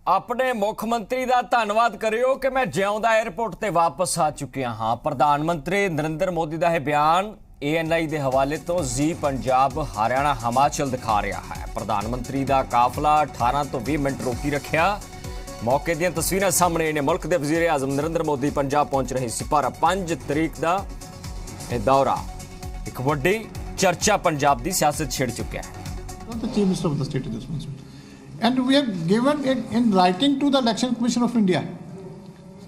ਆਪਣੇ ਮੁੱਖ ਮੰਤਰੀ ਦਾ ਧੰਨਵਾਦ ਕਰਿਓ ਕਿ ਮੈਂ ਜਿਉਂਦਾ 에ਅਰਪੋਰਟ ਤੇ ਵਾਪਸ ਆ ਚੁੱਕਿਆ ਹਾਂ। ਪ੍ਰਧਾਨ ਮੰਤਰੀ ਨਰਿੰਦਰ ਮੋਦੀ ਦਾ ਇਹ ਬਿਆਨ ANI ਦੇ ਹਵਾਲੇ ਤੋਂ ਜ਼ੀ ਪੰਜਾਬ ਹਰਿਆਣਾ ਹਿਮਾਚਲ ਦਿਖਾ ਰਿਹਾ ਹੈ। ਪ੍ਰਧਾਨ ਮੰਤਰੀ ਦਾ ਕਾਫਲਾ 18 ਤੋਂ 20 ਮਿੰਟ ਰੋਕੀ ਰੱਖਿਆ। ਮੌਕੇ ਦੀਆਂ ਤਸਵੀਰਾਂ ਸਾਹਮਣੇ ਨੇ। ਮੁਲਕ ਦੇ ਵਜ਼ੀਰ ਆਜ਼ਮ ਨਰਿੰਦਰ ਮੋਦੀ ਪੰਜਾਬ ਪਹੁੰਚ ਰਹੇ ਸੀ, ਪਰ 5 ਤਰੀਕ ਦਾ ਇਹ ਦੌਰਾ ਇੱਕ ਵੱਡੀ ਚਰਚਾ ਪੰਜਾਬ ਦੀ ਸਿਆਸਤ ਛੇੜ ਚੁੱਕਿਆ ਹੈ। The Chief Minister of the state is responsible. And we have given it in writing to the Election Commission of India.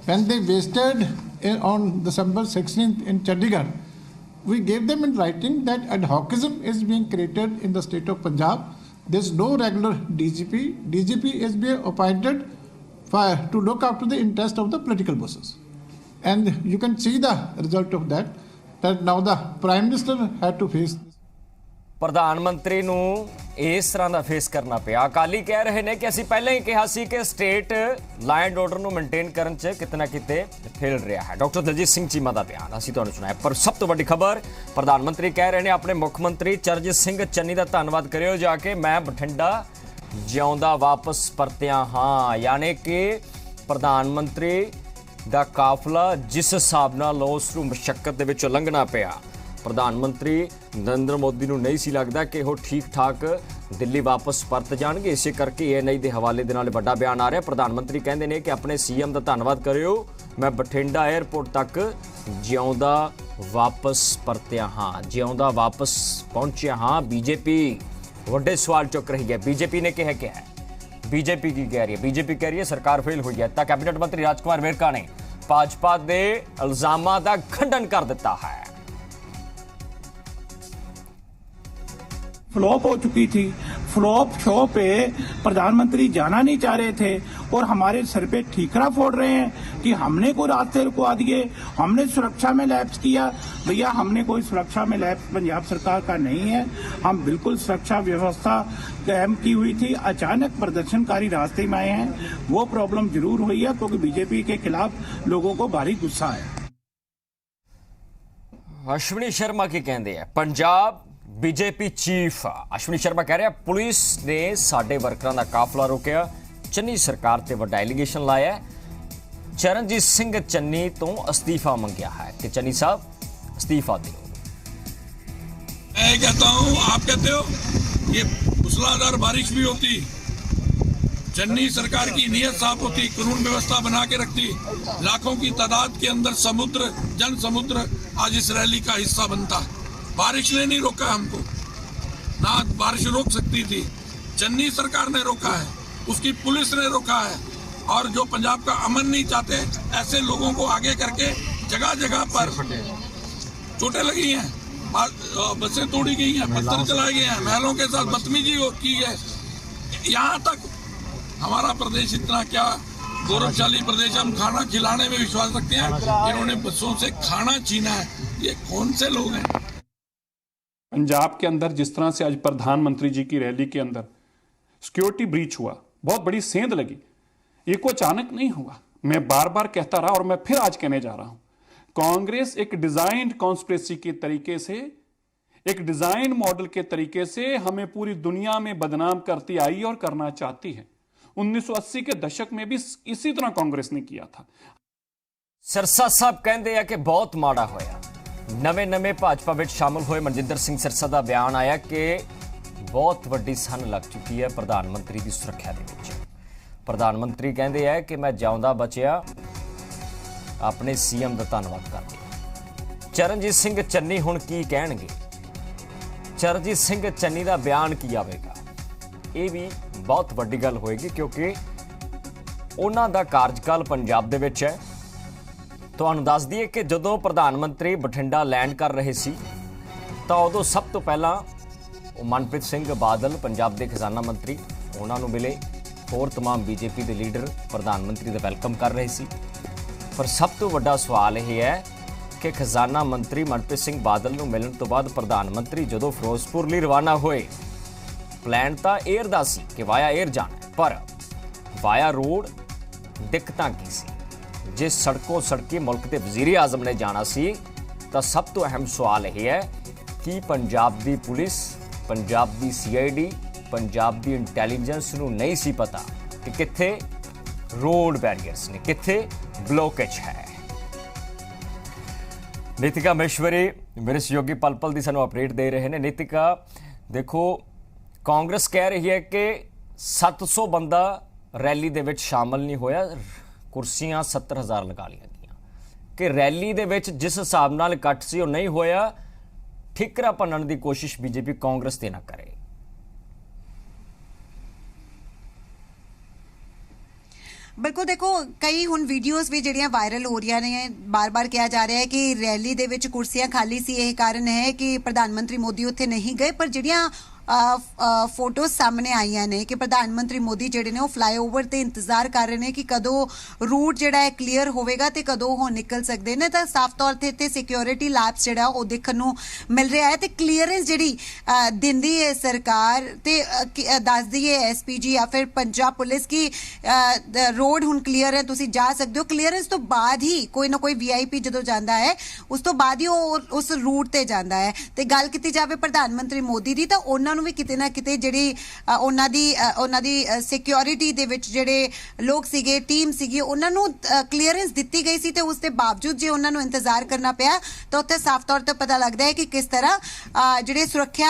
When they visited on December 16th in Chandigarh, we gave them in writing that ad hocism is being created in the state of Punjab. There's no regular DGP. DGP is being appointed to look after the interest of the political bosses. And you can see the result of that, that now the Prime Minister had to face ਪ੍ਰਧਾਨ ਮੰਤਰੀ ਨੂੰ ਇਸ ਤਰ੍ਹਾਂ ਦਾ face ਕਰਨਾ ਪਿਆ। ਅਕਾਲੀ ਕਹਿ ਰਹੇ ਨੇ ਕਿ ਅਸੀਂ ਪਹਿਲਾਂ ਹੀ ਕਿਹਾ ਸੀ ਕਿ ਸਟੇਟ ਲਾਅ ਐਂਡ ਆਰਡਰ ਨੂੰ ਮੇਨਟੇਨ ਕਰਨ 'ਚ ਕਿਤੇ ਨਾ ਕਿਤੇ ਫੇਲ ਰਿਹਾ ਹੈ। ਡਾਕਟਰ ਦਲਜੀਤ ਸਿੰਘ ਚੀਮਾ ਦਾ ਬਿਆਨ ਅਸੀਂ ਤੁਹਾਨੂੰ ਸੁਣਾਇਆ, ਪਰ ਸਭ ਤੋਂ ਵੱਡੀ ਖਬਰ ਪ੍ਰਧਾਨ ਮੰਤਰੀ ਕਹਿ ਰਹੇ ਨੇ ਆਪਣੇ ਮੁੱਖ ਮੰਤਰੀ ਚਰਨਜੀਤ ਸਿੰਘ ਚੰਨੀ ਦਾ ਧੰਨਵਾਦ ਕਰਿਓ ਜਾ ਕੇ, ਮੈਂ ਬਠਿੰਡਾ ਜਿਉਂਦਾ ਵਾਪਸ ਪਰਤਿਆ ਹਾਂ। ਯਾਨੀ ਕਿ ਪ੍ਰਧਾਨ ਮੰਤਰੀ ਦਾ ਕਾਫਲਾ ਜਿਸ ਹਿਸਾਬ ਨਾਲ ਉਸ ਨੂੰ ਮੁਸ਼ੱਕਤ ਦੇ ਵਿੱਚੋਂ ਲੰਘਣਾ ਪਿਆ, ਪ੍ਰਧਾਨ ਮੰਤਰੀ ਨਰਿੰਦਰ ਮੋਦੀ ਨੂੰ ਨਹੀਂ ਸੀ ਲੱਗਦਾ ਕਿ ਉਹ ਠੀਕ ਠਾਕ ਦਿੱਲੀ ਵਾਪਸ ਪਰਤ ਜਾਣਗੇ। ਇਸੇ ਕਰਕੇ ANI ਦੇ ਹਵਾਲੇ ਦੇ ਨਾਲ ਵੱਡਾ ਬਿਆਨ ਆ ਰਿਹਾ। ਪ੍ਰਧਾਨ ਮੰਤਰੀ ਕਹਿੰਦੇ ਨੇ ਕਿ ਆਪਣੇ CM ਦਾ ਧੰਨਵਾਦ ਕਰਿਓ, ਮੈਂ ਬਠਿੰਡਾ 에ਅਰਪੋਰਟ ਤੱਕ ਜਿਉਂਦਾ ਵਾਪਸ ਪਰਤਿਆ ਹਾਂ, ਜਿਉਂਦਾ ਵਾਪਸ ਪਹੁੰਚਿਆ ਹਾਂ। BJP ਵੱਡੇ ਸਵਾਲ ਚੁੱਕ ਰਹੀ ਹੈ। BJP ਨੇ ਕਿਹਾ ਹੈ, BJP ਕੀ ਕਹਿ ਰਹੀ ਹੈ? BJP ਕਹਿ ਰਹੀ ਹੈ ਸਰਕਾਰ ਫੇਲ ਹੋਈ ਹੈ। ਤਾਂ ਕੈਬਨਿਟ ਮੰਤਰੀ ਰਾਜਕੁਮਾਰ ਵੇਰਕਾ ਨੇ ਭਾਜਪਾ ਦੇ ਇਲਜ਼ਾਮਾਂ ਦਾ ਖੰਡਨ ਕਰ ਦਿੱਤਾ ਹੈ। फ्लॉप हो चुकी थी। फ्लॉप शो पे प्रधानमंत्री जाना नहीं चाह रहे थे और हमारे सर पे ठीकरा फोड़ रहे हैं कि हमने कोई रास्ते रुकवा दिए, हमने सुरक्षा में लैप्स किया। भैया हमने कोई सुरक्षा में लैप्स पंजाब सरकार का नहीं है। हम बिल्कुल सुरक्षा व्यवस्था कायम की हुई थी। अचानक प्रदर्शनकारी रास्ते में आए हैं, वो प्रॉब्लम जरूर हुई है क्योंकि BJP के खिलाफ लोगों को भारी गुस्सा है। अश्विनी शर्मा की कहते हैं पंजाब BJP चीफ अश्विनी शर्मा कह रहे पुलिस ने साडे वर्करां दा काफला रोकिया, चन्नी सरकार ते वड्डा एलीगेशन लाया। चरणजीत सिंह चन्नी तो अस्तीफा मंगया है कि चन्नी साहब अस्तीफा दो। मैं कहता हूं, आप कहते हो ये मूसलाधार बारिश भी होती, चन्नी सरकार की नीयत साफ होती, कानून व्यवस्था बना के रखती, लाखों की तादाद के अंदर समुद्र जन समुद्र आज इस रैली का हिस्सा बनता। बारिश ने नहीं रोका हमको, ना बारिश रोक सकती थी, चन्नी सरकार ने रोका है, उसकी पुलिस ने रोका है। और जो पंजाब का अमन नहीं चाहते ऐसे लोगों को आगे करके जगह जगह पर चोटें लगी हैं, बसें तोड़ी गई हैं, पत्थर चलाए गए हैं, महलों के साथ बदतमीजी की है। यहाँ तक हमारा प्रदेश इतना क्या गौरवशाली प्रदेश, हम खाना खिलाने में विश्वास रखते हैं, इन्होंने बसों से खाना छीना है। ये कौन से लोग हैं? पंजाब के अंदर जिस तरह से आज प्रधानमंत्री जी की रैली के अंदर सिक्योरिटी ब्रीच हुआ, बहुत बड़ी सेंध लगी। ये कोई अचानक नहीं हुआ, मैं बार बार कहता रहा और मैं फिर आज कहने जा रहा हूं। कांग्रेस एक डिजाइंड कॉन्स्पिरेसी के तरीके से, एक डिजाइन मॉडल के तरीके से हमें पूरी दुनिया में बदनाम करती आई और करना चाहती है। 1980 के दशक में भी इसी तरह कांग्रेस ने किया था। सिरसा साहब कहते हैं कि बहुत माड़ा होया। नवे भाजपा में शामिल हुए मनजिंदर सिंह सिरसा का बयान आया कि बहुत वड्डी सन लग चुकी है प्रधानमंत्री की सुरक्षा के विच। प्रधानमंत्री कहते हैं कि मैं जिउंदा बचिया, अपने CM का धन्नवाद करते। चरणजीत सिंह चन्नी हुण की कहणगे? चरणजीत सिंह चन्नी का बयान की आवेगा? ये भी बहुत वड्डी गल होएगी क्योंकि उन्हां दा कार्यकाल पंजाब दे विच है। ਤੁਹਾਨੂੰ ਦੱਸ ਦਈਏ ਕਿ ਜਦੋਂ ਪ੍ਰਧਾਨ ਮੰਤਰੀ ਬਠਿੰਡਾ ਲੈਂਡ ਕਰ ਰਹੇ ਸੀ ਤਾਂ ਉਦੋਂ ਸਭ ਤੋਂ ਪਹਿਲਾਂ ਉਹ ਮਨਪ੍ਰੀਤ ਸਿੰਘ ਬਾਦਲ ਪੰਜਾਬ ਦੇ ਖਜ਼ਾਨਾ ਮੰਤਰੀ ਉਹਨਾਂ ਨੂੰ ਮਿਲੇ, ਹੋਰ तमाम BJP ਦੇ ਲੀਡਰ ਪ੍ਰਧਾਨ ਮੰਤਰੀ ਦਾ ਵੈਲਕਮ ਕਰ ਰਹੇ ਸੀ। ਪਰ ਸਭ ਤੋਂ ਵੱਡਾ ਸਵਾਲ ਇਹ ਹੈ ਕਿ ਖਜ਼ਾਨਾ ਮੰਤਰੀ ਮਨਪ੍ਰੀਤ ਸਿੰਘ ਬਾਦਲ ਨੂੰ ਮਿਲਣ ਤੋਂ ਬਾਅਦ ਪ੍ਰਧਾਨ ਮੰਤਰੀ ਜਦੋਂ ਫਿਰੋਜ਼ਪੁਰ ਲਈ ਰਵਾਨਾ ਹੋਏ, ਪਲਾਨ ਤਾਂ 에ਅਰ ਦਾ ਸੀ ਕਿ ਵਾਇਆ 에ਅਰ ਜਾਣਾ, ਪਰ ਵਾਇਆ ਰੋਡ ਦਿੱਕਤਾਂ ਕੀ ਸੀ। जे सड़कों सड़के मुल्क के वजीर आजम ने जाना सी तो सब तो अहम सवाल यह है कि पंजाब की पुलिस, पंजाब की CID, पंजाब की इंटैलीजेंस नूं नहीं सी पता कि कित्थे ਰੋਡ ਬੈਰੀਅਰਸ ਨੇ, ਕਿੱਥੇ ਬਲੋਕੇਜ ਹੈ। ਨੀਤਿਕਾ ਮਹੇਸ਼ਵਰੀ ਮੇਰੇ ਸਹਿਯੋਗੀ ਪਲ ਪਲ ਦੀ ਸਾਨੂੰ ਅਪਡੇਟ ਦੇ ਰਹੇ ਨੇ। ਨੀਤਿਕਾ, ਦੇਖੋ ਕਾਂਗਰਸ ਕਹਿ ਰਹੀ ਹੈ ਕਿ 700 ਬੰਦਾ ਰੈਲੀ ਦੇ ਵਿੱਚ ਸ਼ਾਮਲ ਨਹੀਂ ਹੋਇਆ, ਕੁਰਸੀਆਂ 70,000 ਲਗਾ ਲਈਆਂ ਗਈਆਂ, ਕਿ ਰੈਲੀ ਦੇ ਵਿੱਚ ਜਿਸ ਹਿਸਾਬ ਨਾਲ ਇਕੱਠ ਸੀ ਉਹ ਨਹੀਂ ਹੋਇਆ। ਠਿਕਰਾ ਭੰਨਣ ਦੀ ਕੋਸ਼ਿਸ਼ ਬੀਜੇਪੀ ਕਾਂਗਰਸ ਤੇ ਨਾ ਕਰੇ। ਬਿਲਕੁਲ, ਦੇਖੋ ਕਈ ਹੁਣ ਵੀਡੀਓਜ਼ ਵੀ ਜਿਹੜੀਆਂ ਵਾਇਰਲ ਹੋ ਰਹੀਆਂ ਨੇ, ਬਾਰ-ਬਾਰ ਕਿਹਾ ਜਾ ਰਿਹਾ ਹੈ ਕਿ ਰੈਲੀ ਦੇ ਵਿੱਚ ਕੁਰਸੀਆਂ ਖਾਲੀ ਸੀ। ਇਹ ਕਾਰਨ ਹੈ ਕਿ ਪ੍ਰਧਾਨ ਮੰਤਰੀ ਮੋਦੀ ਉੱਥੇ ਨਹੀਂ ਗਏ, ਪਰ ਜਿਹੜੀਆਂ ਫੋਟੋਜ਼ ਸਾਹਮਣੇ ਆਈਆਂ ਨੇ ਕਿ ਪ੍ਰਧਾਨ ਮੰਤਰੀ ਮੋਦੀ ਜਿਹੜੇ ਨੇ ਉਹ ਫਲਾਈਓਵਰ ਤੇ ਇੰਤਜ਼ਾਰ ਕਰ ਰਹੇ ਨੇ ਕਿ ਕਦੋਂ ਰੂਟ ਜਿਹੜਾ ਹੈ ਕਲੀਅਰ ਹੋਵੇਗਾ ਤੇ ਕਦੋਂ ਉਹ ਨਿਕਲ ਸਕਦੇ ਨੇ। ਤਾਂ ਸਾਫ਼ ਤੌਰ ਤੇ ਇੱਥੇ ਸਿਕਿਉਰਿਟੀ ਲੈਪਸ ਜਿਹੜਾ ਉਹ ਦੇਖਣ ਨੂੰ ਮਿਲ ਰਿਹਾ ਹੈ ਤੇ ਕਲੀਅਰੈਂਸ ਜਿਹੜੀ ਦਿੰਦੀ ਹੈ ਸਰਕਾਰ ਤੇ ਦੱਸਦੀ ਹੈ ਐਸਪੀਜੀ ਜਾਂ ਫਿਰ ਪੰਜਾਬ ਪੁਲਿਸ ਕੀ ਰੋਡ ਹੁਣ ਕਲੀਅਰ ਹੈ, ਤੁਸੀਂ ਜਾ ਸਕਦੇ ਹੋ। ਕਲੀਅਰੈਂਸ ਤੋਂ ਬਾਅਦ ਹੀ ਕੋਈ ਨਾ ਕੋਈ ਵੀਆਈਪੀ ਜਦੋਂ ਜਾਂਦਾ ਹੈ ਉਸ ਤੋਂ ਬਾਅਦ ਹੀ ਉਹ ਉਸ ਰੂਟ ਤੇ ਜਾਂਦਾ ਹੈ। ਤੇ ਗੱਲ ਕੀਤੀ ਜਾਵੇ ਪ੍ਰਧਾਨ ਮੰਤਰੀ ਮੋਦੀ ਦੀ, ਤਾਂ ਉਹਨਾਂ ਵੀ ਕਿਤੇ ਨਾ ਕਿਤੇ ਜਿਹੜੀ ਉਹਨਾਂ ਦੀ ਸਿਕਿਉਰਿਟੀ ਦੇ ਵਿੱਚ ਜਿਹੜੇ ਲੋਕ ਸੀਗੇ, ਟੀਮ ਸੀਗੀ, ਉਹਨਾਂ ਨੂੰ ਕਲੀਅਰੈਂਸ ਦਿੱਤੀ ਗਈ ਸੀ ਤੇ ਉਸ ਦੇ ਬਾਵਜੂਦ ਜੇ ਉਹਨਾਂ ਨੂੰ ਇੰਤਜ਼ਾਰ ਕਰਨਾ ਪਿਆ ਤਾਂ ਉੱਥੇ ਸਾਫ਼ ਤੌਰ ਤੇ ਪਤਾ ਲੱਗਦਾ ਹੈ ਕਿ ਕਿਸ ਤਰ੍ਹਾਂ ਜਿਹੜੇ ਸੁਰੱਖਿਆ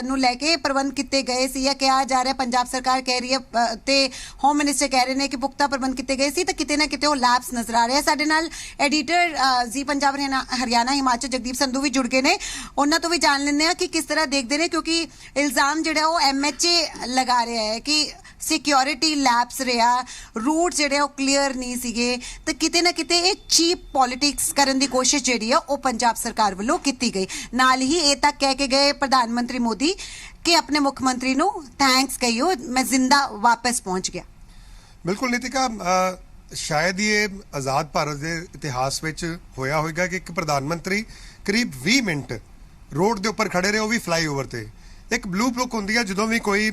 ਨੂੰ ਲੈ ਕੇ ਪ੍ਰਬੰਧ ਕੀਤੇ ਗਏ ਸੀ। ਜਾਂ ਕਿਹਾ ਜਾ ਰਿਹਾ, ਪੰਜਾਬ ਸਰਕਾਰ ਕਹਿ ਰਹੀ ਹੈ ਤੇ ਹੋਮ ਮਿਨਿਸਟਰ ਕਹਿ ਰਹੇ ਨੇ ਕਿ ਪੁਖਤਾ ਪ੍ਰਬੰਧ ਕੀਤੇ ਗਏ ਸੀ, ਤਾਂ ਕਿਤੇ ਨਾ ਕਿਤੇ ਉਹ ਲੈਪਸ ਨਜ਼ਰ ਆ ਰਿਹਾ। ਸਾਡੇ ਨਾਲ ਐਡੀਟਰ ਜੀ ਪੰਜਾਬ ਹਰਿਆਣਾ ਹਿਮਾਚਲ ਜਗਦੀਪ ਸੰਧੂ ਵੀ ਜੁੜ ਗਏ ਨੇ, ਉਹਨਾਂ ਤੋਂ ਵੀ ਜਾਣ ਲੈਂਦੇ ਆ ਕਿ ਕਿਸ ਤਰ੍ਹਾਂ ਦੇਖਦੇ ਨੇ, ਕਿਉਂਕਿ ਇਲਜ਼ਾਮ ਜਿਹੜਾ ਉਹ MHA ਲਗਾ ਰਿਹਾ ਹੈ ਕਿ ਸਿਕਿਉਰਿਟੀ ਲੈਪਸ ਰਿਹਾ, ਰੂਟ ਜਿਹੜੇ ਉਹ ਕਲੀਅਰ ਨਹੀਂ ਸੀਗੇ, ਤੇ ਕਿਤੇ ਨਾ ਕਿਤੇ ਇਹ ਚੀਪ ਪੋਲਿਟਿਕਸ ਕਰਨ ਦੀ ਕੋਸ਼ਿਸ਼ ਜਿਹੜੀ ਆ ਉਹ ਪੰਜਾਬ ਸਰਕਾਰ ਵੱਲੋਂ ਕੀਤੀ ਗਈ। ਨਾਲ ਹੀ ਇਹ ਤੱਕ ਕਹਿ ਕੇ ਗਏ ਪ੍ਰਧਾਨ ਮੰਤਰੀ ਮੋਦੀ ਕਿ ਆਪਣੇ ਮੁੱਖ ਮੰਤਰੀ ਨੂੰ ਥੈਂਕਸ ਕਹੀਓ, ਮੈਂ ਜ਼ਿੰਦਾ ਵਾਪਸ ਪਹੁੰਚ ਗਿਆ। ਬਿਲਕੁਲ ਨੀਤਿਕਾ, ਸ਼ਾਇਦ ਇਹ ਆਜ਼ਾਦ ਭਾਰਤ ਦੇ ਇਤਿਹਾਸ ਵਿੱਚ ਹੋਇਆ ਹੋਵੇਗਾ ਕਿ ਇੱਕ ਪ੍ਰਧਾਨ ਮੰਤਰੀ ਕਰੀਬ 20 ਮਿੰਟ ਰੋਡ ਦੇ ਉੱਪਰ ਖੜੇ ਰਹੇ, ਉਹ ਵੀ ਫਲਾਈਓਵਰ ਤੇ। ਇੱਕ ਬਲੂ ਬੁੱਕ ਹੁੰਦੀ ਹੈ ਜਦੋਂ ਵੀ ਕੋਈ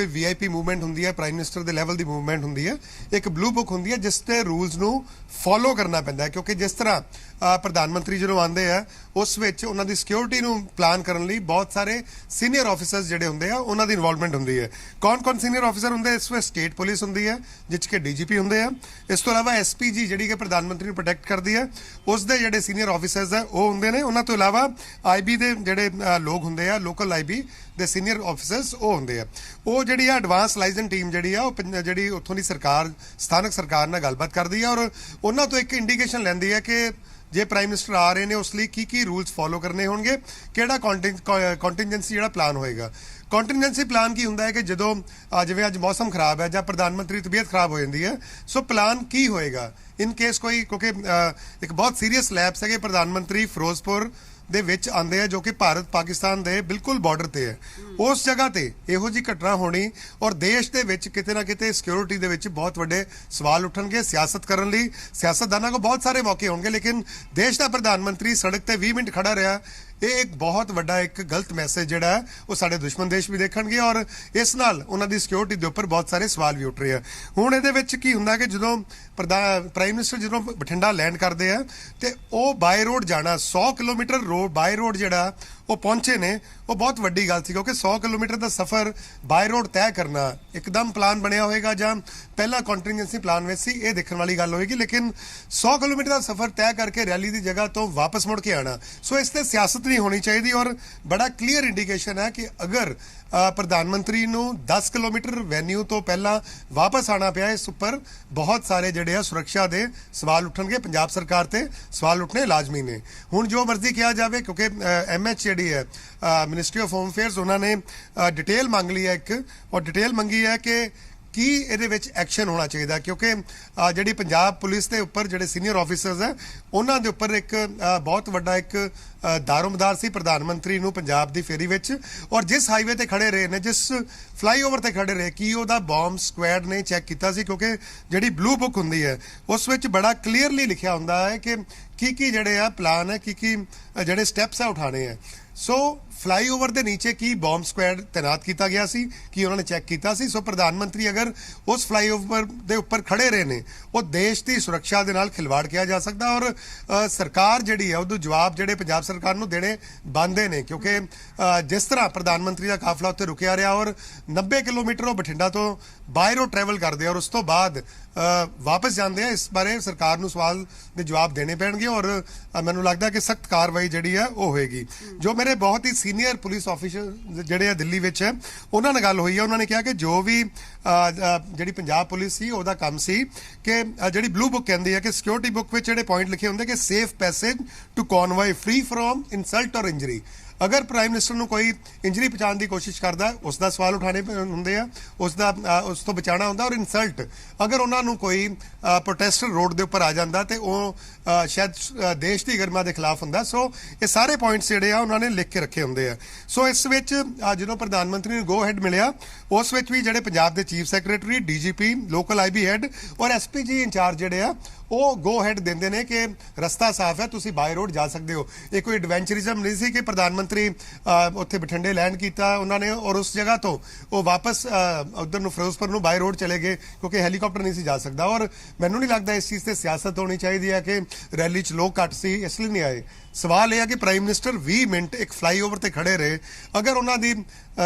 ਵੀਆਈਪੀ ਮੂਵਮੈਂਟ ਹੁੰਦੀ ਹੈ, ਪ੍ਰਾਈਮ ਮਿਨਿਸਟਰ ਦੇ ਲੈਵਲ ਦੀ ਮੂਵਮੈਂਟ ਹੁੰਦੀ ਹੈ, ਇੱਕ ਬਲੂ ਬੁੱਕ ਹੁੰਦੀ ਹੈ ਜਿਸ ਤੇ ਰੂਲਸ ਨੂੰ ਫੋਲੋ ਕਰਨਾ ਪੈਂਦਾ ਹੈ। ਕਿਉਂਕਿ ਜਿਸ ਤਰ੍ਹਾਂ ਪ੍ਰਧਾਨ ਮੰਤਰੀ ਜਦੋਂ ਆਉਂਦੇ ਆ ਉਸ ਵਿੱਚ ਉਹਨਾਂ ਦੀ ਸਿਕਿਉਰਿਟੀ ਨੂੰ ਪਲਾਨ ਕਰਨ ਲਈ ਬਹੁਤ ਸਾਰੇ ਸੀਨੀਅਰ ਆਫੀਸਰਸ ਜਿਹੜੇ ਹੁੰਦੇ ਆ ਉਹਨਾਂ ਦੀ ਇਨਵੋਲਵਮੈਂਟ ਹੁੰਦੀ ਹੈ। ਕੌਣ ਸੀਨੀਅਰ ਆਫੀਸਰ ਹੁੰਦੇ? ਇਸ ਵਿੱਚ ਸਟੇਟ ਪੁਲਿਸ ਹੁੰਦੀ ਹੈ ਜਿਸ 'ਚ ਕਿ DGP ਹੁੰਦੇ ਆ। ਇਸ ਤੋਂ ਇਲਾਵਾ SPG ਜਿਹੜੀ ਕਿ ਪ੍ਰਧਾਨ ਮੰਤਰੀ ਨੂੰ ਪ੍ਰੋਟੈਕਟ ਕਰਦੀ ਹੈ, ਉਸ ਦੇ ਜਿਹੜੇ ਸੀਨੀਅਰ ਆਫੀਸਰਸ ਆ ਉਹ ਹੁੰਦੇ ਨੇ। ਉਹਨਾਂ ਤੋਂ ਇਲਾਵਾ IB ਦੇ ਜਿਹੜੇ ਲੋਕ ਹੁੰਦੇ ਆ, ਲੋਕਲ IB ਦੇ ਸੀਨੀਅਰ ਆਫੀਸਰਸ ਉਹ ਹੁੰਦੇ ਆ। ਉਹ ਜਿਹੜੀ ਆ ਐਡਵਾਂਸ ਲਾਇਸੈਂਸ ਟੀਮ ਜਿਹੜੀ ਆ ਉਹ ਜਿਹੜੀ ਉੱਥੋਂ ਦੀ ਸਰਕਾਰ, ਸਥਾਨਕ ਸਰਕਾਰ ਨਾਲ ਗੱਲਬਾਤ ਕਰਦੀ ਆ ਔਰ ਉਹਨਾਂ ਤੋਂ ਇੱਕ ਇੰਡੀਕੇਸ਼ਨ ਲੈਂਦੀ ਹੈ ਕਿ ਜੇ ਪ੍ਰਾਈਮ ਮਿਨਿਸਟਰ ਆ ਰਹੇ ਨੇ ਉਸ ਲਈ ਕੀ ਰੂਲਸ ਫੋਲੋ ਕਰਨੇ ਹੋਣਗੇ, ਕਿਹੜਾ ਕੰਟੀਨਜੈਂਸੀ ਜਿਹੜਾ ਪਲਾਨ ਹੋਏਗਾ। ਕੰਟੀਨਜੈਂਸੀ ਪਲਾਨ ਕੀ ਹੁੰਦਾ ਹੈ ਕਿ ਜਦੋਂ ਜਿਵੇਂ ਅੱਜ ਮੌਸਮ ਖਰਾਬ ਹੈ ਜਾਂ ਪ੍ਰਧਾਨ ਮੰਤਰੀ ਦੀ ਤਬੀਅਤ ਖਰਾਬ ਹੋ ਜਾਂਦੀ ਹੈ, ਸੋ ਪਲਾਨ ਕੀ ਹੋਏਗਾ ਇਨ ਕੇਸ ਕੋਈ, ਕਿਉਂਕਿ ਇੱਕ ਬਹੁਤ ਸੀਰੀਅਸ ਲੈਪਸ ਹੈ ਕਿ ਪ੍ਰਧਾਨ ਮੰਤਰੀ ਫਿਰੋਜ਼ਪੁਰ ਦੇ ਵਿੱਚ ਆਉਂਦੇ ਆ ਜੋ ਕਿ ਭਾਰਤ ਪਾਕਿਸਤਾਨ ਦੇ ਬਿਲਕੁਲ ਬਾਰਡਰ ਤੇ ਹੈ। ਉਸ ਜਗ੍ਹਾ ਤੇ ਇਹੋ ਜਿਹੀ ਘਟਨਾ ਹੋਣੀ ਔਰ ਦੇਸ਼ ਦੇ ਵਿੱਚ ਕਿਤੇ ਨਾ ਕਿਤੇ ਸਿਕਿਉਰਿਟੀ ਦੇ ਵਿੱਚ ਬਹੁਤ ਵੱਡੇ ਸਵਾਲ ਉੱਠਣਗੇ। ਸਿਆਸਤ ਕਰਨ ਲਈ ਸਿਆਸਤਦਾਨਾਂ ਕੋਲ ਬਹੁਤ ਸਾਰੇ ਮੌਕੇ ਹੋਣਗੇ, ਲੇਕਿਨ ਦੇਸ਼ ਦਾ ਪ੍ਰਧਾਨ ਮੰਤਰੀ ਸੜਕ ਤੇ 20 ਮਿੰਟ ਖੜਾ ਰਿਹਾ, ਇਹ ਇੱਕ ਬਹੁਤ ਵੱਡਾ ਇੱਕ ਗਲਤ ਮੈਸੇਜ ਜਿਹੜਾ ਹੈ ਉਹ ਸਾਡੇ ਦੁਸ਼ਮਣ ਦੇਸ਼ ਵੀ ਦੇਖਣਗੇ ਔਰ ਇਸ ਨਾਲ ਉਹਨਾਂ ਦੀ ਸਿਕਿਉਰਿਟੀ ਦੇ ਉੱਪਰ ਬਹੁਤ ਸਾਰੇ ਸਵਾਲ ਵੀ ਉੱਠ ਰਹੇ ਆ। ਹੁਣ ਇਹਦੇ ਵਿੱਚ ਕੀ ਹੁੰਦਾ ਕਿ ਜਦੋਂ ਪ੍ਰਾਈਮ ਮਿਨਿਸਟਰ ਜਦੋਂ ਬਠਿੰਡਾ ਲੈਂਡ ਕਰਦੇ ਆ ਤੇ ਉਹ ਬਾਈ ਰੋਡ ਜਾਣਾ 100 ਕਿਲੋਮੀਟਰ ਰੋਡ ਬਾਈ ਰੋਡ ਜਿਹੜਾ ਉਹ ਪਹੁੰਚੇ ਨੇ, ਉਹ ਬਹੁਤ ਵੱਡੀ ਗੱਲ ਸੀ ਕਿਉਂਕਿ 100 ਕਿਲੋਮੀਟਰ ਦਾ ਸਫ਼ਰ ਬਾਈ ਰੋਡ ਤੈਅ ਕਰਨਾ ਇੱਕਦਮ ਪਲਾਨ ਬਣਿਆ ਹੋਏਗਾ ਜਾਂ ਪਹਿਲਾਂ ਕੰਟੀਨਜੈਂਸੀ ਪਲਾਨ ਵਿੱਚ ਸੀ, ਇਹ ਦੇਖਣ ਵਾਲੀ ਗੱਲ ਹੋਏਗੀ। ਲੇਕਿਨ 100 ਕਿਲੋਮੀਟਰ ਦਾ ਸਫ਼ਰ ਤੈਅ ਕਰਕੇ ਰੈਲੀ ਦੀ ਜਗ੍ਹਾ ਤੋਂ ਵਾਪਸ ਮੁੜ ਕੇ ਆਣਾ, ਸੋ ਇਸ ਤੇ ਸਿਆਸਤ ਨਹੀਂ ਹੋਣੀ ਚਾਹੀਦੀ ਔਰ ਬੜਾ ਕਲੀਅਰ ਇੰਡੀਕੇਸ਼ਨ ਹੈ ਕਿ ਅਗਰ ਪ੍ਰਧਾਨ ਮੰਤਰੀ ਨੂੰ 10 ਕਿਲੋਮੀਟਰ ਵੈਨਿਊ ਤੋਂ ਪਹਿਲਾਂ ਵਾਪਸ ਆਣਾ ਪਿਆ, ਇਸ ਉੱਪਰ ਬਹੁਤ ਸਾਰੇ ਜਿਹੜੇ ਆ ਸੁਰੱਖਿਆ ਦੇ ਸਵਾਲ ਉੱਠਣਗੇ, ਪੰਜਾਬ ਸਰਕਾਰ ਤੇ ਸਵਾਲ ਉੱਠਣੇ ਲਾਜ਼ਮੀ ਨੇ। ਹੁਣ ਜੋ ਮਰਜ਼ੀ ਕਿਹਾ ਜਾਵੇ ਕਿਉਂਕਿ MH ਜਿਹੜੀ ਹੈ ਮਿਨਿਸਟਰੀ ਆਫ ਹੋਮ ਅਫੇਅਰਸ, ਉਹਨਾਂ ਨੇ ਡਿਟੇਲ ਮੰਗ ਲਈ ਹੈ ਇੱਕ, ਔਰ ਡਿਟੇਲ ਮੰਗੀ ਹੈ ਕਿ ਕੀ ਇਹਦੇ ਵਿੱਚ ਐਕਸ਼ਨ ਹੋਣਾ ਚਾਹੀਦਾ ਕਿਉਂਕਿ ਜਿਹੜੀ ਪੰਜਾਬ ਪੁਲਿਸ ਦੇ ਉੱਪਰ ਜਿਹੜੇ ਸੀਨੀਅਰ ਆਫੀਸਰਸ ਹੈ ਉਹਨਾਂ ਦੇ ਉੱਪਰ ਇੱਕ ਬਹੁਤ ਵੱਡਾ ਇੱਕ ਦਾਰੋਮਦਾਰ ਸੀ ਪ੍ਰਧਾਨ ਮੰਤਰੀ ਨੂੰ ਪੰਜਾਬ ਦੀ ਫੇਰੀ ਵਿੱਚ, ਔਰ ਜਿਸ ਹਾਈਵੇ ਤੇ ਖੜੇ ਰਹੇ ਨੇ, ਜਿਸ ਫਲਾਈਓਵਰ ਤੇ ਖੜੇ ਰਹੇ, ਕੀ ਉਹਦਾ ਬੰਬ ਸਕੁਐਡ ਨੇ ਚੈੱਕ ਕੀਤਾ ਸੀ ਕਿਉਂਕਿ ਜਿਹੜੀ ਬਲੂ ਬੁੱਕ ਹੁੰਦੀ ਹੈ ਉਸ ਵਿੱਚ ਬੜਾ ਕਲੀਅਰਲੀ ਲਿਖਿਆ ਹੁੰਦਾ ਹੈ ਕਿ ਕੀ ਜਿਹੜੇ ਆ ਪਲਾਨ ਹੈ, ਕੀ ਜਿਹੜੇ ਸਟੈਪਸ ਆ ਉਠਾਣੇ ਆ। ਸੋ ਫਲਾਈਓਵਰ ਦੇ ਨੀਚੇ ਕੀ ਬੰਬ ਸਕੁਐਡ ਤੈਨਾਤ ਕੀਤਾ ਗਿਆ ਸੀ, ਕੀ ਉਹਨਾਂ ਨੇ ਚੈੱਕ ਕੀਤਾ ਸੀ? ਸੋ ਪ੍ਰਧਾਨ ਮੰਤਰੀ ਅਗਰ ਉਸ ਫਲਾਈਓਵਰ ਦੇ ਉੱਪਰ ਖੜੇ ਰਹੇ ਨੇ, ਉਹ ਦੇਸ਼ ਦੀ ਸੁਰੱਖਿਆ ਦੇ ਨਾਲ ਖਿਲਵਾੜ ਕਿਹਾ ਜਾ ਸਕਦਾ। ਔਰ ਸਰਕਾਰ ਜਿਹੜੀ ਹੈ ਉਹਨੂੰ ਜਵਾਬ ਜਿਹੜੇ ਪੰਜਾਬ ਸਰਕਾਰ ਨੂੰ ਦੇਣੇ ਬਣਦੇ ਨੇ, ਕਿਉਂਕਿ ਜਿਸ ਤਰ੍ਹਾਂ ਪ੍ਰਧਾਨ ਮੰਤਰੀ ਦਾ ਕਾਫਲਾ ਉੱਥੇ ਰੁਕਿਆ ਰਿਹਾ ਔਰ 90 ਕਿਲੋਮੀਟਰ ਉਹ ਬਠਿੰਡਾ ਤੋਂ ਬਾਈ ਰੋਡ ਟਰੈਵਲ ਕਰਦੇ ਔਰ ਉਸ ਤੋਂ ਬਾਅਦ ਵਾਪਸ ਜਾਂਦੇ ਆ, ਇਸ ਬਾਰੇ ਸਰਕਾਰ ਨੂੰ ਸਵਾਲ ਦੇ ਜਵਾਬ ਦੇਣੇ ਪੈਣਗੇ ਔਰ ਮੈਨੂੰ ਲੱਗਦਾ ਕਿ ਸਖਤ ਕਾਰਵਾਈ ਜਿਹੜੀ ਹੈ ਉਹ ਹੋਏਗੀ। ਜੋ ਮੇਰੇ ਬਹੁਤ ਹੀ ਸੀਨੀਅਰ ਪੁਲਿਸ ਆਫੀਸਰ ਜਿਹੜੇ ਆ ਦਿੱਲੀ ਵਿੱਚ ਹੈ, ਉਹਨਾਂ ਨਾਲ ਗੱਲ ਹੋਈ ਹੈ, ਉਹਨਾਂ ਨੇ ਕਿਹਾ ਕਿ ਜੋ ਵੀ ਜਿਹੜੀ ਪੰਜਾਬ ਪੁਲਿਸ ਸੀ ਉਹਦਾ ਕੰਮ ਸੀ ਕਿ ਜਿਹੜੀ ਬਲੂ ਬੁੱਕ ਕਹਿੰਦੀ ਹੈ ਕਿ ਸਿਕਿਉਰਿਟੀ ਬੁੱਕ ਵਿੱਚ ਜਿਹੜੇ ਪੁਆਇੰਟ ਲਿਖੇ ਹੁੰਦੇ ਕਿ safe passage to convoy free from insult ਔਰ ਇੰਜਰੀ। ਅਗਰ ਪ੍ਰਾਈਮ ਮਿਨਿਸਟਰ ਨੂੰ ਕੋਈ ਇੰਜਰੀ ਪਹੁੰਚਾਉਣ ਦੀ ਕੋਸ਼ਿਸ਼ ਕਰਦਾ ਉਸ ਦਾ ਸਵਾਲ ਉਠਾਣੇ ਹੁੰਦੇ ਆ, ਉਸ ਤੋਂ ਬਚਾਉਣਾ ਹੁੰਦਾ। ਔਰ ਇਨਸਲਟ ਅਗਰ ਉਹਨਾਂ ਨੂੰ ਕੋਈ ਪ੍ਰੋਟੈਸਟਰ ਰੋਡ ਦੇ ਉੱਪਰ ਆ ਜਾਂਦਾ ਤੇ ਉਹ ਸ਼ਾਇਦ ਦੇਸ਼ ਦੀ ਗਰਮਾ ਦੇ ਖਿਲਾਫ ਹੁੰਦਾ। ਸੋ ਇਹ ਸਾਰੇ ਪੁਆਇੰਟਸ ਜਿਹੜੇ ਆ ਉਹਨਾਂ ਨੇ ਲਿਖ ਕੇ ਰੱਖੇ ਹੁੰਦੇ ਆ। ਸੋ ਇਸ ਵਿੱਚ ਜਦੋਂ ਪ੍ਰਧਾਨ ਮੰਤਰੀ ਨੂੰ ਗੋ ਹੈਡ ਮਿਲਿਆ, ਉਸ ਵਿੱਚ ਵੀ ਜਿਹੜੇ ਪੰਜਾਬ ਦੇ chief secretary, DGP, local IB head ਔਰ ਐਸਪੀਜੀ ਇੰਚਾਰਜ ਜਿਹੜੇ ਆ ਉਹ ਗੋ ਹੈਡ ਦਿੰਦੇ ਨੇ ਕਿ ਰਸਤਾ ਸਾਫ਼ ਹੈ, ਤੁਸੀਂ ਬਾਈ ਰੋਡ ਜਾ ਸਕਦੇ ਹੋ। ਇਹ ਕੋਈ ਐਡਵੈਂਚਰਿਜ਼ਮ ਨਹੀਂ ਸੀ ਕਿ ਪ੍ਰਧਾਨ ਮੰਤਰੀ ਉੱਥੇ ਬਠਿੰਡੇ ਲੈਂਡ ਕੀਤਾ ਉਹਨਾਂ ਨੇ ਔਰ ਉਸ ਜਗ੍ਹਾ ਤੋਂ ਉਹ ਵਾਪਸ ਉਧਰ ਨੂੰ ਫਿਰੋਜ਼ਪੁਰ ਨੂੰ ਬਾਈ ਰੋਡ ਚਲੇ ਗਏ, ਕਿਉਂਕਿ ਹੈਲੀਕਾਪਟਰ ਨਹੀਂ ਸੀ ਜਾ ਸਕਦਾ। ਔਰ ਮੈਨੂੰ ਨਹੀਂ ਲੱਗਦਾ ਇਸ ਚੀਜ਼ ਤੇ ਸਿਆਸਤ ਹੋਣੀ ਚਾਹੀਦੀ ਹੈ ਕਿ ਰੈਲੀ 'ਚ ਲੋਕ ਘੱਟ ਸੀ ਇਸ ਲਈ ਨਹੀਂ ਆਏ। ਸਵਾਲ ਇਹ ਹੈ ਕਿ ਪ੍ਰਾਈਮ ਮਿਨਿਸਟਰ 20 ਮਿੰਟ ਇੱਕ ਫਲਾਈਓਵਰ ਤੇ ਖੜੇ ਰਹੇ। ਅਗਰ ਉਹਨਾਂ ਦੀ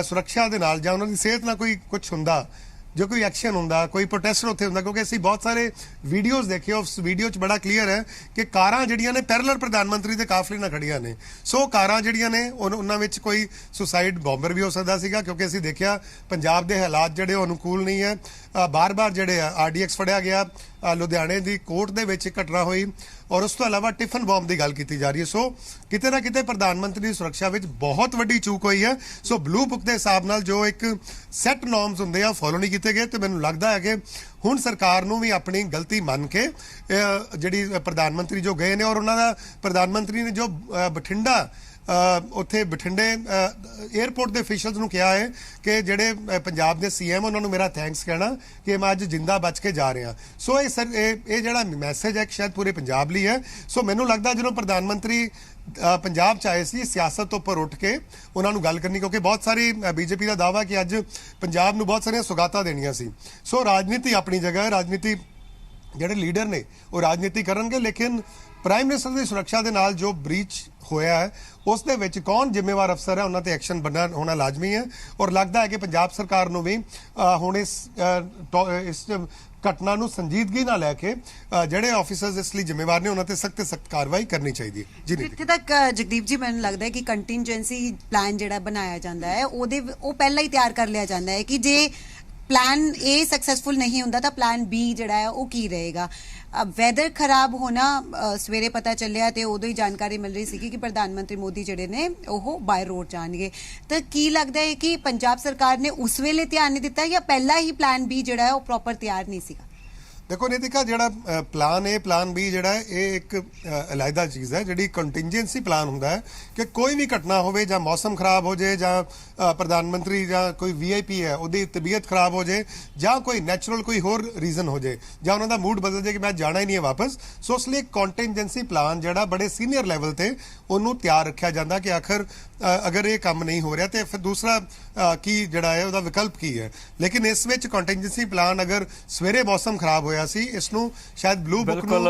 ਸੁਰੱਖਿਆ ਦੇ ਨਾਲ ਜਾਂ ਉਹਨਾਂ ਦੀ ਸਿਹਤ ਨਾਲ ਕੋਈ ਕੁਝ ਹੁੰਦਾ, ਜੋ ਕੋਈ ਐਕਸ਼ਨ ਹੁੰਦਾ, ਕੋਈ ਪ੍ਰੋਟੈਸਟ ਉੱਥੇ ਹੁੰਦਾ, ਕਿਉਂਕਿ ਅਸੀਂ ਬਹੁਤ ਸਾਰੇ ਵੀਡੀਓਜ਼ ਦੇਖੇ, ਉਸ ਵੀਡੀਓ 'ਚ ਬੜਾ ਕਲੀਅਰ ਹੈ ਕਿ ਕਾਰਾਂ ਜਿਹੜੀਆਂ ਨੇ ਪੈਰਲਲ ਪ੍ਰਧਾਨ ਮੰਤਰੀ ਦੇ ਕਾਫਲੇ ਨਾਲ ਖੜੀਆਂ ਨੇ। ਸੋ ਕਾਰਾਂ ਜਿਹੜੀਆਂ ਨੇ ਉਹਨਾਂ ਵਿੱਚ ਕੋਈ ਸੁਸਾਈਡ ਬੰਬਰ ਵੀ ਹੋ ਸਕਦਾ ਸੀਗਾ, ਕਿਉਂਕਿ ਅਸੀਂ ਦੇਖਿਆ ਪੰਜਾਬ ਦੇ ਹਾਲਾਤ ਜਿਹੜੇ ਉਹ ਅਨੁਕੂਲ ਨਹੀਂ ਹੈ। ਬਾਰ-ਬਾਰ ਜਿਹੜੇ ਆ RDX ਫੜਿਆ ਗਿਆ, ਲੁਧਿਆਣੇ ਦੀ ਕੋਰਟ ਦੇ ਵਿੱਚ ਘਟਨਾ ਹੋਈ ਔਰ ਉਸ ਤੋਂ ਇਲਾਵਾ ਟਿਫਨ ਬੰਬ ਦੀ ਗੱਲ ਕੀਤੀ ਜਾ ਰਹੀ ਹੈ। ਸੋ ਕਿਤੇ ਨਾ ਕਿਤੇ ਪ੍ਰਧਾਨ ਮੰਤਰੀ ਦੀ ਸੁਰੱਖਿਆ ਵਿੱਚ ਬਹੁਤ ਵੱਡੀ ਚੂਕ ਹੋਈ ਹੈ। ਸੋ ਬਲੂ ਬੁੱਕ ਦੇ ਹਿਸਾਬ ਨਾਲ ਜੋ ਇੱਕ ਸੈੱਟ ਨੋਰਮਸ ਹੁੰਦੇ ਆ ਫੋਲੋ ਨਹੀਂ ਕੀਤੇ ਗਏ ਤੇ ਮੈਨੂੰ ਲੱਗਦਾ ਹੈ ਕਿ ਹੁਣ ਸਰਕਾਰ ਨੂੰ ਵੀ ਆਪਣੀ ਗਲਤੀ ਮੰਨ ਕੇ ਜਿਹੜੀ ਪ੍ਰਧਾਨ ਮੰਤਰੀ ਜੋ ਗਏ ਨੇ ਔਰ ਉਹਨਾਂ ਦਾ ਪ੍ਰਧਾਨ ਮੰਤਰੀ ਨੇ ਜੋ ਬਠਿੰਡਾ ਉੱਥੇ ਬਠਿੰਡੇ 에ਅਰਪੋਰਟ ਦੇ ਅਫੀਸ਼ੀਅਲਸ ਨੂੰ ਕਿਹਾ ਹੈ ਕਿ ਜਿਹੜੇ ਪੰਜਾਬ ਦੇ CM ਉਹਨਾਂ ਨੂੰ ਮੇਰਾ ਥੈਂਕਸ ਕਹਿਣਾ ਕਿ ਮੈਂ ਅੱਜ ਜਿੰਦਾ ਬਚ ਕੇ ਜਾ ਰਿਹਾ। ਸੋ ਇਹ ਜਿਹੜਾ ਮੈਸੇਜ ਹੈ ਸ਼ਾਇਦ ਪੂਰੇ ਪੰਜਾਬ ਲਈ ਹੈ। ਸੋ ਮੈਨੂੰ ਲੱਗਦਾ ਜਦੋਂ ਪ੍ਰਧਾਨ ਮੰਤਰੀ ਪੰਜਾਬ 'ਚ ਆਏ ਸੀ ਸਿਆਸਤ ਤੋਂ ਉੱਪਰ ਉੱਠ ਕੇ ਉਹਨਾਂ ਨੂੰ ਗੱਲ ਕਰਨੀ, ਕਿਉਂਕਿ ਬਹੁਤ ਸਾਰੀ BJP ਦਾ ਦਾਅਵਾ ਕਿ ਅੱਜ ਪੰਜਾਬ ਨੂੰ ਬਹੁਤ ਸਾਰੀਆਂ ਸੁਗਾਤਾਂ ਦੇਣੀਆਂ ਸੀ। ਸੋ ਰਾਜਨੀਤੀ ਆਪਣੀ ਜਗ੍ਹਾ ਹੈ, ਰਾਜਨੀਤੀ ਜਿਹੜੇ ਲੀਡਰ ਨੇ ਉਹ ਰਾਜਨੀਤੀ ਕਰਨਗੇ, ਲੇਕਿਨ ਪ੍ਰਾਈਮ ਮਿਨਿਸਟਰ ਦੀ ਸੁਰੱਖਿਆ ਦੇ ਨਾਲ ਜੋ ਬ੍ਰੀਚ ਹੋਇਆ ਹੈ ਉਸ ਦੇ ਵਿੱਚ ਕੌਣ ਜ਼ਿੰਮੇਵਾਰ ਅਫਸਰ ਹੈ, ਉਹਨਾਂ ਤੇ ਐਕਸ਼ਨ ਹੋਣਾ ਲਾਜ਼ਮੀ ਹੈ। ਔਰ ਲੱਗਦਾ ਹੈ ਕਿ ਪੰਜਾਬ ਸਰਕਾਰ ਨੂੰ ਵੀ ਹੁਣ ਇਸ ਘਟਨਾ ਨੂੰ ਸੰਜੀਦਗੀ ਨਾਲ ਲੈ ਕੇ ਜਿਹੜੇ ਆਫੀਸਰਸ ਇਸ ਲਈ ਜ਼ਿੰਮੇਵਾਰ ਨੇ ਉਹਨਾਂ ਤੇ ਸਖਤ ਕਾਰਵਾਈ ਕਰਨੀ ਚਾਹੀਦੀ ਹੈ। ਜੀ ਇੱਥੇ ਤੱਕ ਜਗਦੀਪ ਜੀ ਮੈਨੂੰ ਲੱਗਦਾ ਹੈ ਕਿ ਕੰਟੀਨਜੈਂਸੀ ਪਲਾਨ ਜਿਹੜਾ ਬਣਾਇਆ ਜਾਂਦਾ ਹੈ ਉਹ ਪਹਿਲਾਂ ਹੀ ਤਿਆਰ ਕਰ ਲਿਆ ਜਾਂਦਾ ਹੈ ਕਿ ਜੇ ਪਲਾਨ A ਸਕਸੈਸਫੁਲ ਨਹੀਂ ਹੁੰਦਾ ਤਾਂ ਪਲਾਨ B ਜਿਹੜਾ ਹੈ ਉਹ ਕੀ ਰਹੇਗਾ। ਵੈਦਰ ਖਰਾਬ ਹੋਣਾ ਸਵੇਰੇ ਪਤਾ ਚੱਲਿਆ ਤੇ ਉਦੋਂ ਹੀ ਜਾਣਕਾਰੀ ਮਿਲ ਰਹੀ ਸੀ ਕਿ ਪ੍ਰਧਾਨ ਮੰਤਰੀ ਮੋਦੀ ਜਿਹੜੇ ਨੇ ਉਹ ਬਾਈ ਰੋਡ ਜਾਣਗੇ। ਤਾਂ ਕੀ ਲੱਗਦਾ ਹੈ ਕਿ ਪੰਜਾਬ ਸਰਕਾਰ ਨੇ ਉਸ ਵੇਲੇ ਧਿਆਨ ਨਹੀਂ ਦਿੱਤਾ ਜਾਂ ਪਹਿਲਾਂ ਹੀ ਪਲਾਨ B ਜਿਹੜਾ ਹੈ ਉਹ ਪ੍ਰੋਪਰ ਤਿਆਰ ਨਹੀਂ ਸੀਗਾ? ਦੇਖੋ ਨੀਤਿਕਾ, ਜਿਹੜਾ ਪਲਾਨ A ਪਲਾਨ B ਜਿਹੜਾ ਹੈ ਇਹ ਇੱਕ ਅਲੱਗਾ ਚੀਜ਼ ਹੈ। ਜਿਹੜੀ ਕੰਟੀਨਜੈਂਸੀ ਪਲਾਨ ਹੁੰਦਾ ਹੈ ਕਿ ਕੋਈ ਵੀ ਘਟਨਾ ਹੋਵੇ ਜਾਂ ਮੌਸਮ ਖਰਾਬ ਹੋ ਜਾਏ ਜਾਂ ਪ੍ਰਧਾਨ ਮੰਤਰੀ ਜਾਂ ਕੋਈ VIP ਹੈ ਉਹਦੀ ਤਬੀਅਤ ਖਰਾਬ ਹੋ ਜਾਏ ਜਾਂ ਕੋਈ ਨੈਚੁਰਲ ਕੋਈ ਹੋਰ ਰੀਜ਼ਨ ਹੋ ਜਾਏ ਜਾਂ ਉਹਨਾਂ ਦਾ ਮੂਡ ਬਦਲ ਜਾਏ ਕਿ ਮੈਂ ਜਾਣਾ ਹੀ ਨਹੀਂ ਹੈ ਵਾਪਸ। ਸੋ ਉਸ ਲਈ ਕੰਟੀਨਜੈਂਸੀ ਪਲਾਨ ਜਿਹੜਾ ਬੜੇ ਸੀਨੀਅਰ ਲੈਵਲ ਤੇ ਉਹਨੂੰ ਤਿਆਰ ਰੱਖਿਆ ਜਾਂਦਾ ਕਿ ਆਖਰ ਅਗਰ ਇਹ ਕੰਮ ਨਹੀਂ ਹੋ ਰਿਹਾ ਤੇ ਫਿਰ ਦੂਸਰਾ ਕੀ ਜਿਹੜਾ ਹੈ ਉਹਦਾ ਵਿਕਲਪ ਕੀ ਹੈ। ਲੇਕਿਨ ਇਸ ਵਿੱਚ ਕੰਟੀਨਜੈਂਸੀ ਪਲਾਨ ਅਗਰ ਸਵੇਰੇ ਮੌਸਮ ਖਰਾਬ ਹੋਇਆ ਸੀ, ਇਸ ਨੂੰ ਸ਼ਾਇਦ ਬਲੂ ਬੁੱਕ ਨੂੰ